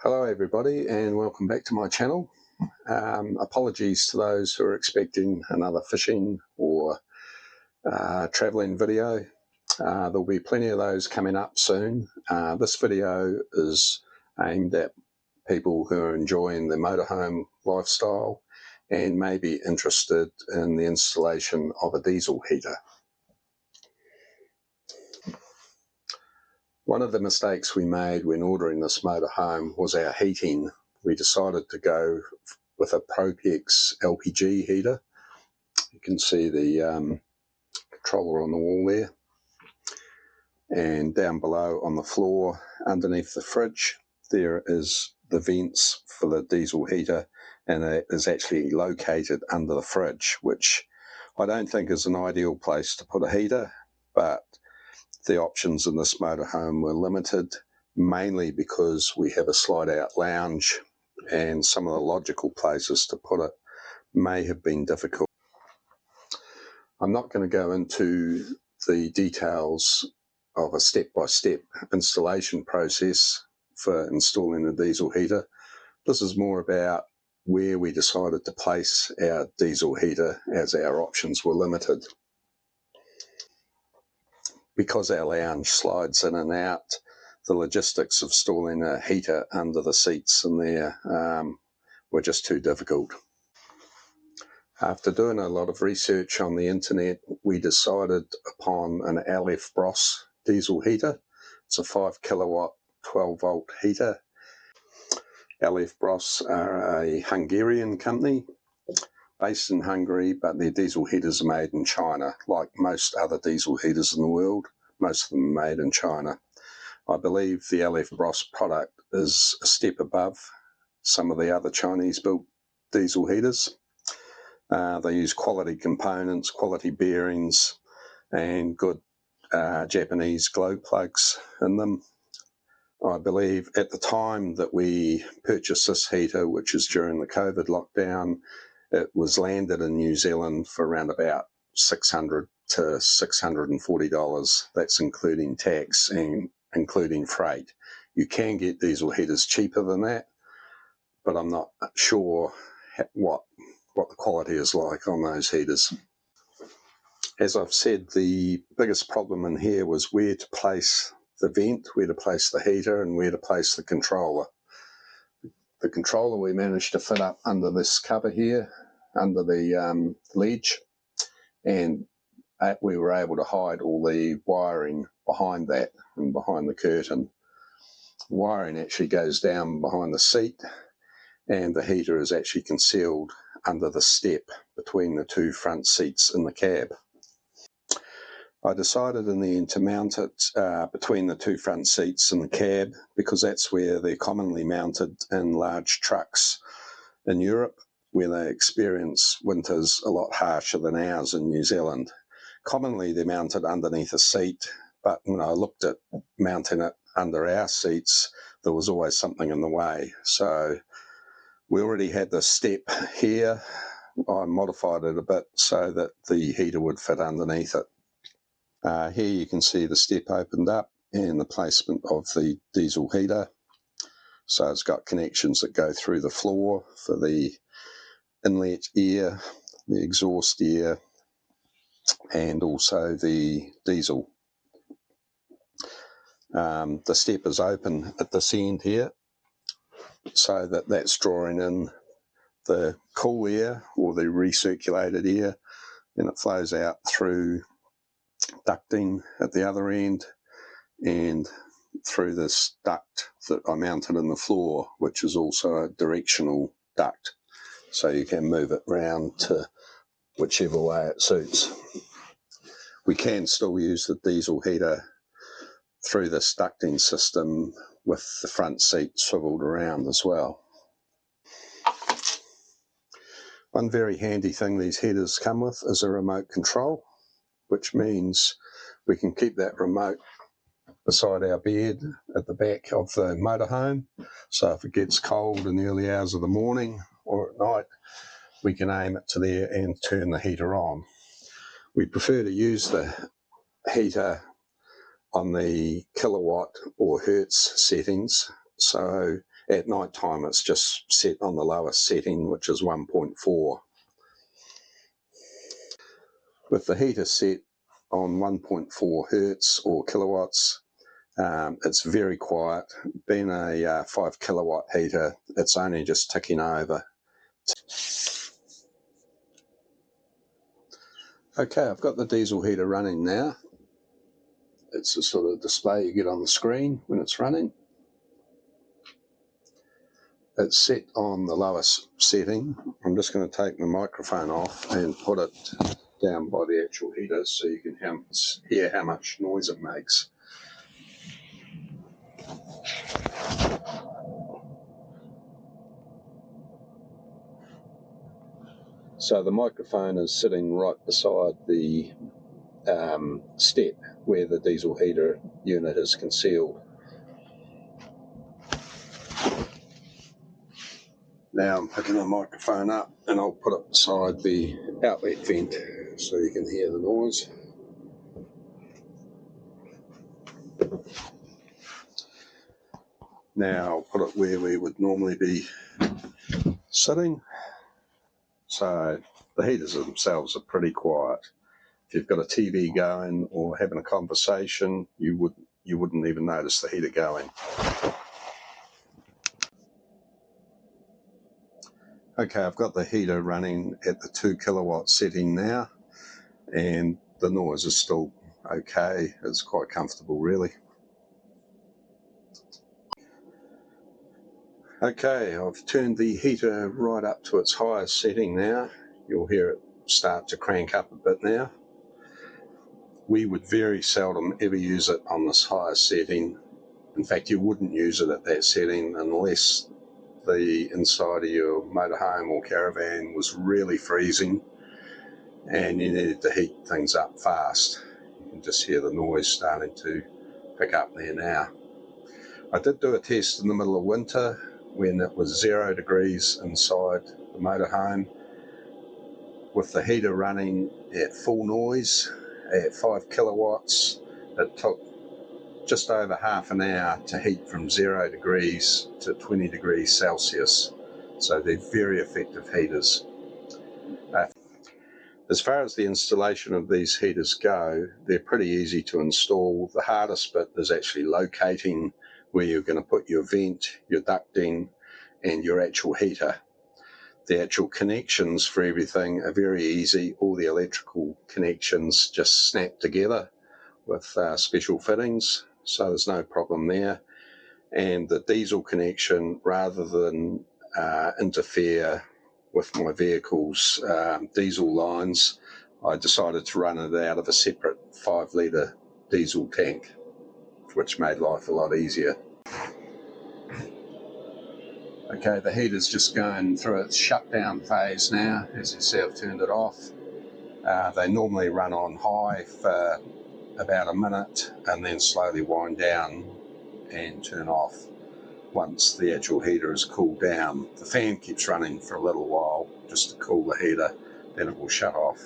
Hello everybody and welcome back to my channel. Apologies to those who are expecting another fishing or travelling video. There'll be plenty of those coming up soon. This video is aimed at people who are enjoying the motorhome lifestyle and may be interested in the installation of a diesel heater. One of the mistakes we made when ordering this motorhome was our heating. We decided to go with a Propex LPG heater. You can see the controller on the wall there. And down below on the floor, underneath the fridge, there is the vents for the diesel heater, and it is actually located under the fridge, which I don't think is an ideal place to put a heater, but the options in this motorhome were limited, mainly because we have a slide-out lounge and some of the logical places to put it may have been difficult. I'm not going to go into the details of a step-by-step installation process for installing a diesel heater. This is more about where we decided to place our diesel heater as our options were limited. Because our lounge slides in and out, the logistics of installing a heater under the seats in there were just too difficult. After doing a lot of research on the internet, we decided upon an LF Bros diesel heater. It's a 5 kilowatt, 12 volt heater. LF Bros are a Hungarian company based in Hungary, but their diesel heaters are made in China. Like most other diesel heaters in the world, most of them are made in China. I believe the LF Bros product is a step above some of the other Chinese-built diesel heaters. They use quality components, quality bearings, and good Japanese glow plugs in them. I believe at the time that we purchased this heater, which is during the COVID lockdown, it was landed in New Zealand for around about $600 to $640. That's including tax and including freight. You can get diesel heaters cheaper than that, but I'm not sure what the quality is like on those heaters. As I've said, the biggest problem in here was where to place the vent, where to place the heater, and where to place the controller. The controller we managed to fit up under this cover here, under the ledge, and we were able to hide all the wiring behind that and behind the curtain. The wiring actually goes down behind the seat, and the heater is actually concealed under the step between the two front seats in the cab. I decided in the end to mount it between the two front seats in the cab because that's where they're commonly mounted in large trucks in Europe, where they experience winters a lot harsher than ours in New Zealand. Commonly they're mounted underneath a seat, but when I looked at mounting it under our seats, there was always something in the way. So we already had the step here. I modified it a bit so that the heater would fit underneath it. Here you can see the step opened up and the placement of the diesel heater. So it's got connections that go through the floor for the inlet air, the exhaust air, and also the diesel. The step is open at this end here, so that's drawing in the cool air or the recirculated air, and it flows out through ducting at the other end and through this duct that I mounted in the floor, which is also a directional duct, so you can move it round to whichever way it suits. We can still use the diesel heater through this ducting system with the front seat swiveled around as well. One very handy thing these heaters come with is a remote control, which means we can keep that remote beside our bed at the back of the motorhome. So if it gets cold in the early hours of the morning or at night, we can aim it to there and turn the heater on. We prefer to use the heater on the kilowatt or hertz settings. So At night time, it's just set on the lowest setting, which is 1.4. With the heater set on 1.4 hertz or kilowatts, it's very quiet. Being a 5 kilowatt heater, it's only just ticking over. Okay, I've got the diesel heater running now. It's the sort of display you get on the screen when it's running. It's set on the lowest setting. I'm just going to take the microphone off and put it down by the actual heater so you can hear how much noise it makes. So the microphone is sitting right beside the step where the diesel heater unit is concealed. Now I'm picking the microphone up and I'll put it beside the outlet vent so you can hear the noise. Now I'll put it where we would normally be sitting. So the heaters themselves are pretty quiet. If you've got a TV going or having a conversation, you wouldn't even notice the heater going. Okay, I've got the heater running at the 2 kilowatt setting now, and the noise is still okay. It's quite comfortable, really. Okay, I've turned the heater right up to its highest setting now. You'll hear it start to crank up a bit now. We would very seldom ever use it on this highest setting. In fact, you wouldn't use it at that setting unless the inside of your motorhome or caravan was really freezing and you needed to heat things up fast. You can just hear the noise starting to pick up there now. I did do a test in the middle of winter when it was 0 degrees inside the motorhome with the heater running at full noise at 5 kilowatts. It took just over half an hour to heat from 0 degrees to 20 degrees Celsius. So they're very effective heaters. As far as the installation of these heaters go, they're pretty easy to install. The hardest bit is actually locating where you're going to put your vent, your ducting, and your actual heater. The actual connections for everything are very easy. All the electrical connections just snap together with special fittings, so there's no problem there. And the diesel connection, rather than interfere with my vehicle's diesel lines, I decided to run it out of a separate 5 litre diesel tank, which made life a lot easier. Okay, the heater's just going through its shutdown phase now. As you see, I've turned it off. They normally run on high for about a minute and then slowly wind down and turn off once the actual heater is cooled down. The fan keeps running for a little while just to cool the heater, then it will shut off.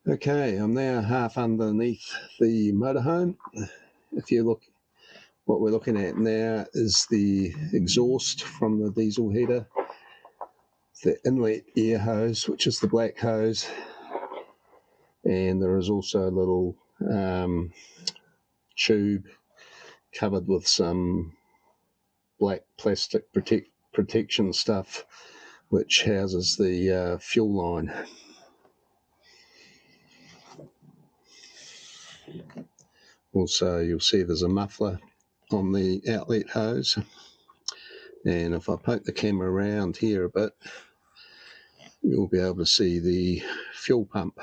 Okay, I'm now half underneath the motorhome. If you look, what we're looking at now is the exhaust from the diesel heater, the inlet air hose, which is the black hose, and there is also a little tube covered with some black plastic protection stuff, which houses the fuel line. Also, you'll see there's a muffler on the outlet hose, and if I poke the camera around here a bit, you'll be able to see the fuel pump.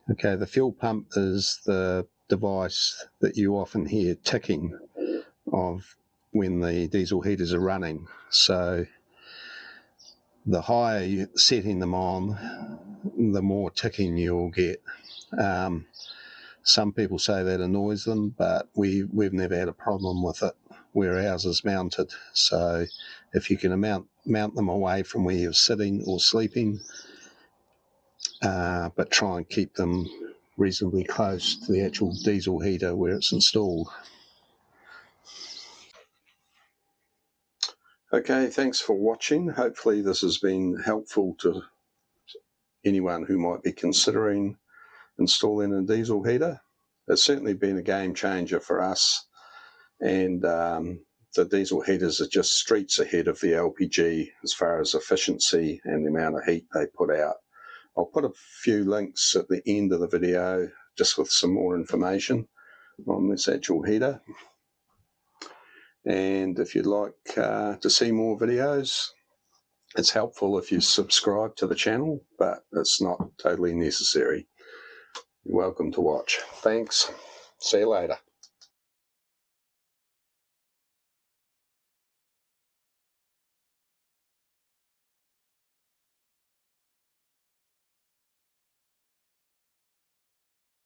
Okay, the fuel pump is the device that you often hear ticking of when the diesel heaters are running. So the higher you're setting them on, the more ticking you'll get. Some people say that annoys them, but we've never had a problem with it where ours is mounted. So if you can mount them away from where you're sitting or sleeping, but try and keep them reasonably close to the actual diesel heater where it's installed. Okay, thanks for watching. Hopefully this has been helpful to anyone who might be considering installing a diesel heater. It's certainly been a game changer for us, and the diesel heaters are just streets ahead of the LPG as far as efficiency and the amount of heat they put out. I'll put a few links at the end of the video just with some more information on this actual heater. And if you'd like to see more videos, it's helpful if you subscribe to the channel, but it's not totally necessary. You're welcome to watch. Thanks. See you later.